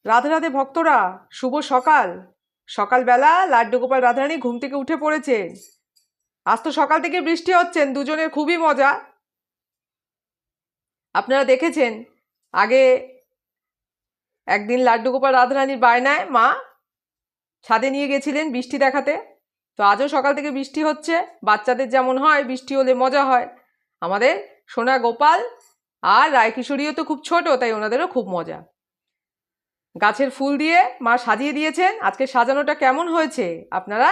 রাধে রাধে ভক্তরা, শুভ সকাল। সকালবেলা লাড্ডু গোপাল রাধারানী ঘুম থেকে উঠে পড়েছেন। আজ তো সকাল থেকে বৃষ্টি হচ্ছেন, দুজনের খুবই মজা। আপনারা দেখেছেন আগে একদিন লাড্ডু গোপাল রাধারানীর বায়নায় মা ছাদে নিয়ে গেছিলেন বৃষ্টি দেখাতে। তো আজও সকাল থেকে বৃষ্টি হচ্ছে। বাচ্চাদের যেমন হয় বৃষ্টি হলে মজা হয়, আমাদের সোনা গোপাল আর রায়কিশোরীও তো খুব ছোট, তাই ওনাদেরও খুব মজা। গাছের ফুল দিয়ে মা সাজিয়ে দিয়েছেন। আজকে সাজানোটা কেমন হয়েছে আপনারা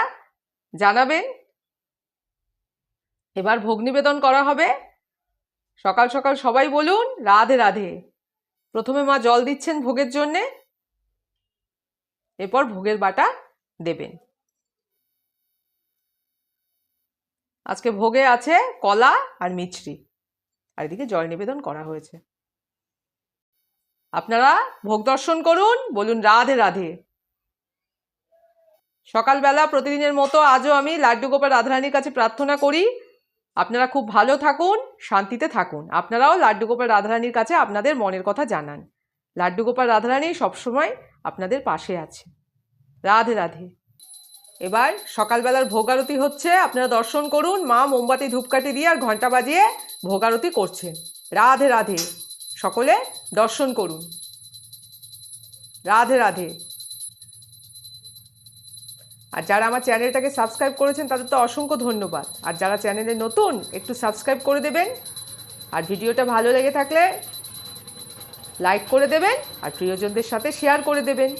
জানাবেন। এবার ভোগ নিবেদন করা হবে। সকাল সকাল সবাই বলুন রাধে রাধে। প্রথমে মা জল দিচ্ছেন ভোগের জন্যে, এরপর ভোগের বাটা দেবেন। আজকে ভোগে আছে কলা আর মিছরি, আর এদিকে জল নিবেদন করা হয়েছে। আপনারা ভোগ দর্শন করুন, বলুন রাধে রাধে। সকালবেলা প্রতিদিনের মতো আজও আমি লাড্ডু গোপাল রাধারানীর কাছে প্রার্থনা করি আপনারা খুব ভালো থাকুন, শান্তিতে থাকুন। আপনারাও লাড্ডু গোপাল রাধারানীর কাছে আপনাদের মনের কথা জানান। লাড্ডু গোপাল রাধারানী সবসময় আপনাদের পাশে আছে। রাধে রাধে। এবার সকালবেলার ভোগ আরতি হচ্ছে, আপনারা দর্শন করুন। মা মোমবাতি ধূপকাঠি দিয়ে আর ঘন্টা বাজিয়ে ভোগ আরতি করছেন। রাধে রাধে। সকলে দর্শন করুন। রাধে রাধে। আর যারা আমার চ্যানেলটাকে সাবস্ক্রাইব করেছেন তাদের তো অসংখ্য ধন্যবাদ। আর যারা চ্যানেলে নতুন একটু সাবস্ক্রাইব করে দেবেন। আর ভিডিওটা ভালো লেগে থাকলে লাইক করে দেবেন আর প্রিয়জনদের সাথে শেয়ার করে দেবেন।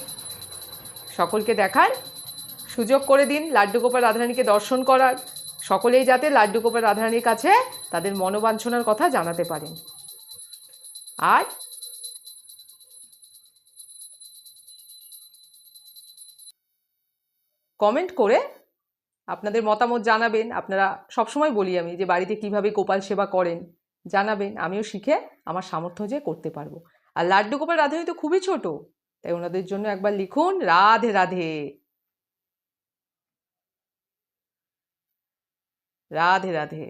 সকলকে দেখার সুযোগ করে দিন লাড্ডু গোপাল রাধারানীকে দর্শন করার। সকলেই যাতে লাড্ডু গোপাল রাধারানীর কাছে তাদের মনোবাঞ্ছনার কথা জানাতে পারেন। আর কমেন্ট করে আপনাদের মতামত জানাবেন। আপনারা সবসময় বলি আমি যে বাড়িতে কিভাবে গোপাল সেবা করেন জানাবেন, আমিও শিখে আমার সামর্থ্য যে করতে পারবো। আর লাড্ডু গোপাল রাধারানী তো খুবই ছোট, তাই ওনাদের জন্য একবার লিখুন রাধে রাধে। রাধে রাধে।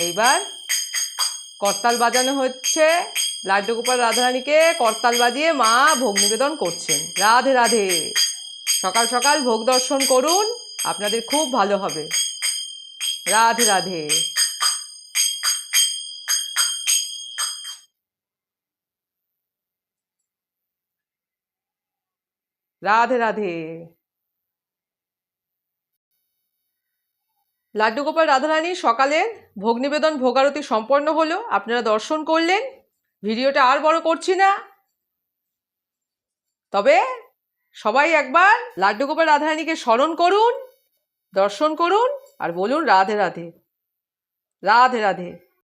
এইবার করতাল বাজানো হচ্ছে। লাড্ডু গোপাল রাধারানীকে করতাল বাজিয়ে মা ভোগ নিবেদন করছেন। রাধে রাধে। সকাল সকাল ভোগ দর্শন করুন, আপনাদের খুব ভালো হবে। রাধে রাধে। রাধে রাধে। লাড্ডু গোপাল রাধারানী সকালের ভোগ নিবেদন ভোগ আরতি সম্পন্ন হলো, আপনারা দর্শন করলেন। ভিডিওটা আর বড় করছি না, তবে সবাই একবার লাড্ডু গোপাল রাধারানীকে স্মরণ করুন, দর্শন করুন আর বলুন রাধে রাধে। রাধে রাধে।